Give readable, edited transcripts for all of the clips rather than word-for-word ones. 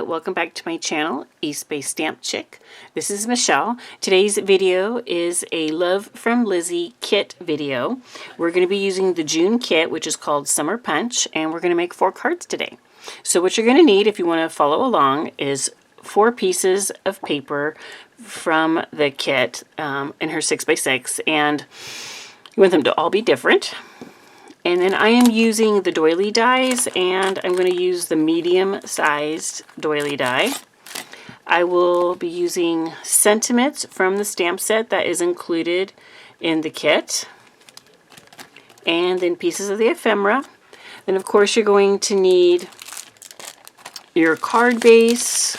welcome back to my channel, East Bay Stamp Chick. This is Michelle. Today's video is a Love from Lizi kit video. We're going to be using the June kit, which is called Summer Punch, and we're going to make 4 cards today. So what you're going to need if you want to follow along is 4 pieces of paper from the kit in her 6x6, and you want them to all be different. And then I am using the doily dies, and I'm going to use the medium-sized doily die. I will be using sentiments from the stamp set that is included in the kit. And then pieces of the ephemera. Then of course you're going to need your card base.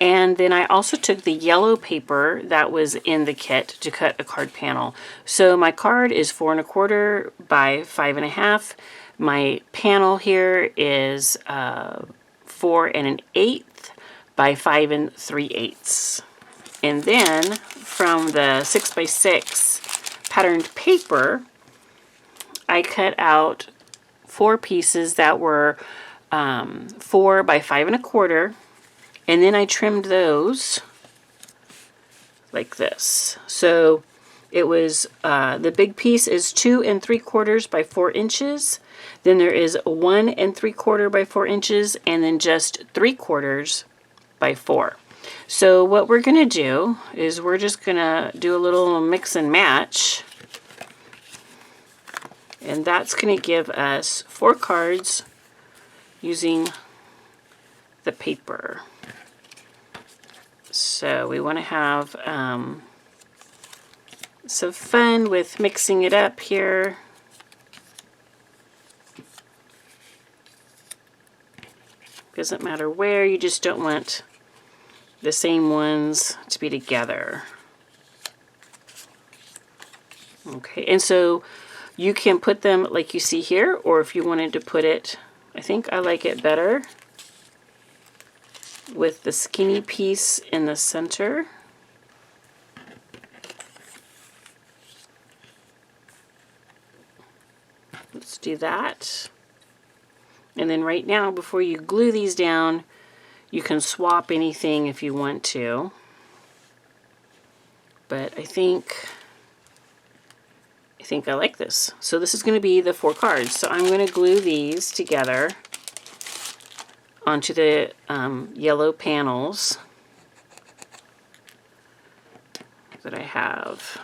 And then I also took the yellow paper that was in the kit to cut a card panel. So my card is 4 1/4 by 5 1/2. My panel here is 4 1/8 by 5 3/8. And then from the 6x6 patterned paper, I cut out 4 pieces that were 4 by 5 1/4. And then I trimmed those like this. So it was, the big piece is 2 3/4 by 4 inches. Then there is 1 3/4 by 4 inches, and then just 3/4 by 4. So what we're going to do is we're just going to do a little mix and match. And that's going to give us 4 cards using the paper. So we want to have some fun with mixing it up here. Doesn't matter where, you just don't want the same ones to be together. Okay, and so you can put them like you see here, or if you wanted to put it, I think I like it better with the skinny piece in the center. Let's do that. And then right now, before you glue these down, you can swap anything if you want to. But I think I like this. So this is going to be the 4 cards. So I'm going to glue these together onto the yellow panels that I have.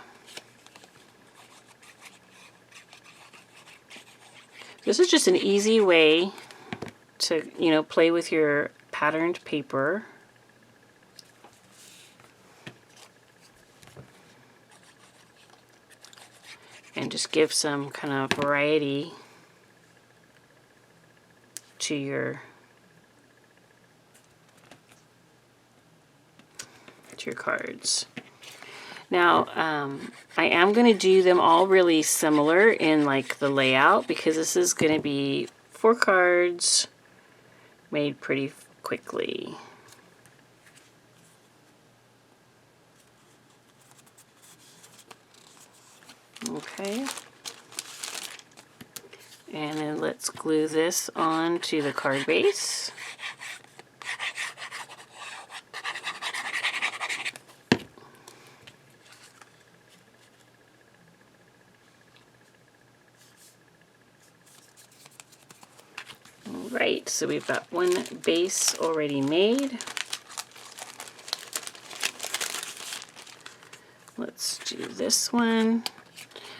This is just an easy way to, play with your patterned paper. And just give some kind of variety to your cards. Now, I am going to do them all really similar in like the layout, because this is going to be 4 cards made pretty quickly. Okay. And then let's glue this onto the card base. Right, so we've got one base already made. Let's do this one.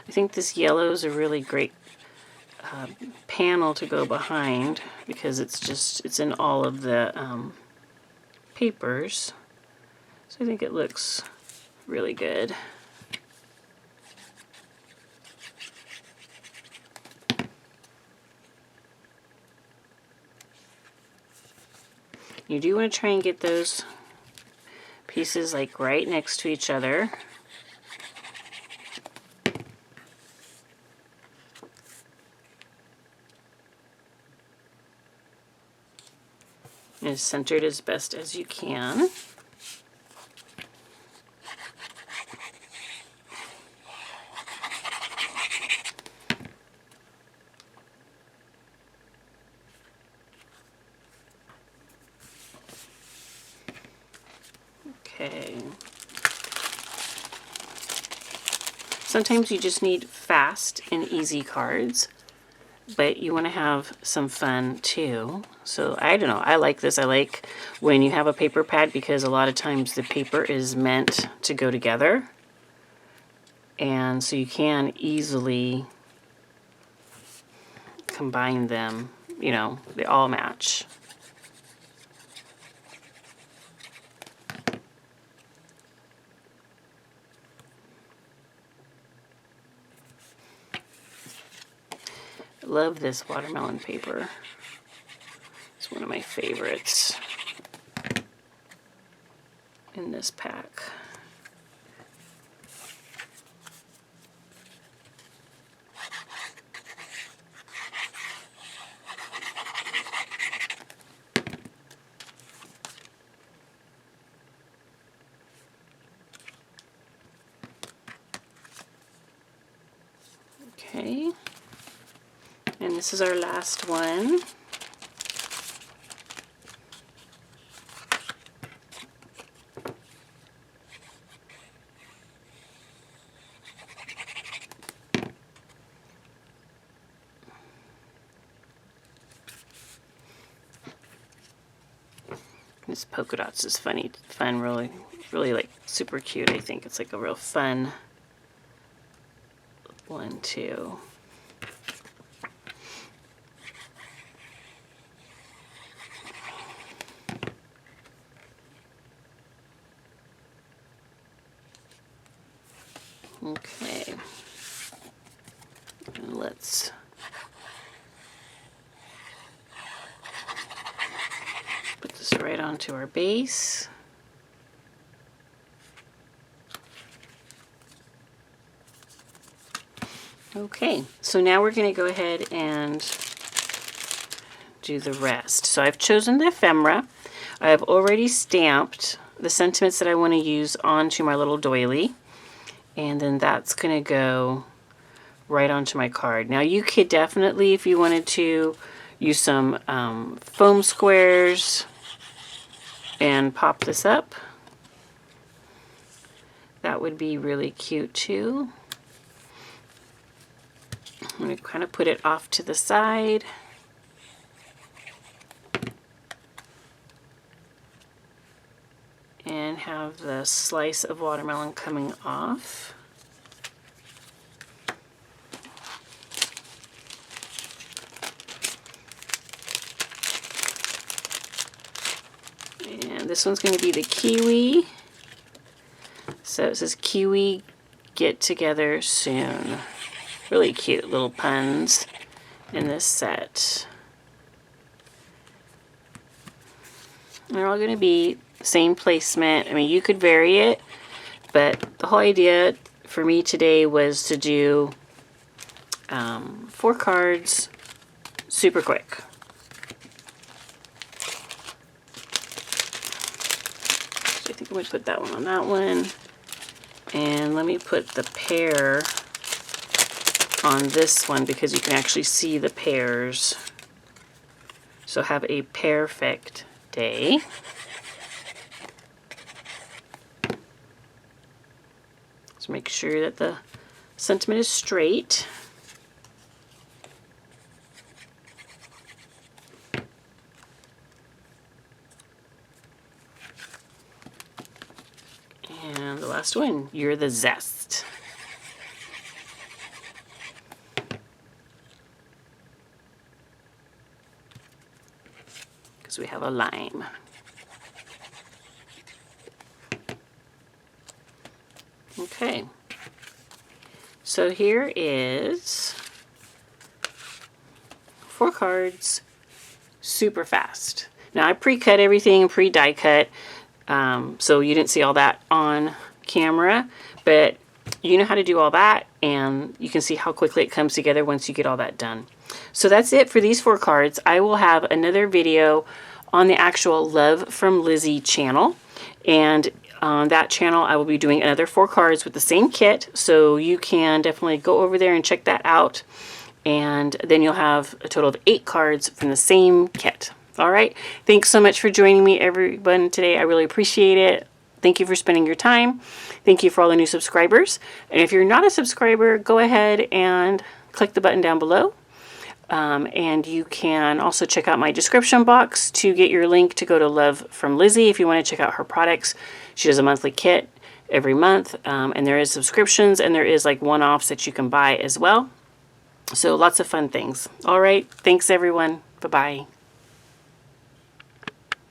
I think this yellow is a really great panel to go behind, because it's in all of the papers. So I think it looks really good. You do want to try and get those pieces like right next to each other. As centered as best as you can. Okay. Sometimes you just need fast and easy cards, but you want to have some fun too. So I don't know, I like this. I like when you have a paper pad because a lot of times the paper is meant to go together. And so you can easily combine them, you know, they all match. Love this watermelon paper. It's one of my favorites in this pack. Okay. And this is our last one. This polka dots is fun, really like super cute. I think it's like a real fun one too. Okay, and let's put this right onto our base. Okay, so now we're going to go ahead and do the rest. So I've chosen the ephemera. I've already stamped the sentiments that I want to use onto my little doily. And then that's going to go right onto my card. Now you could definitely, if you wanted to, use some foam squares and pop this up. That would be really cute too. I'm going to kind of put it off to the side. And have the slice of watermelon coming off. And this one's going to be the kiwi. So it says kiwi get together soon. Really cute little puns in this set. And they're all going to be same placement. I mean, you could vary it, but the whole idea for me today was to do 4 cards super quick. So I think I'm going to put that one on that one. And let me put the pair on this one because you can actually see the pairs. So have a perfect day. So make sure that the sentiment is straight. And the last one, you're the zest. Because we have a lime. Okay, so here is 4 cards, super fast. Now I pre-cut everything, pre-die cut, so you didn't see all that on camera, but you know how to do all that, and you can see how quickly it comes together once you get all that done. So that's it for these 4 cards. I will have another video on the actual Love from Lizi channel, and on that channel I will be doing another 4 cards with the same kit, so you can definitely go over there and check that out, and then you'll have a total of 8 cards from the same kit. All right, thanks so much for joining me everyone today. I really appreciate it. Thank you for spending your time. Thank you for all the new subscribers. And if you're not a subscriber, go ahead and click the button down below. And you can also check out my description box to get your link to go to Love from Lizi if you want to check out her products. She does a monthly kit every month, and there is subscriptions, and there is like one-offs that you can buy as well. So lots of fun things. All right. Thanks, everyone. Bye-bye.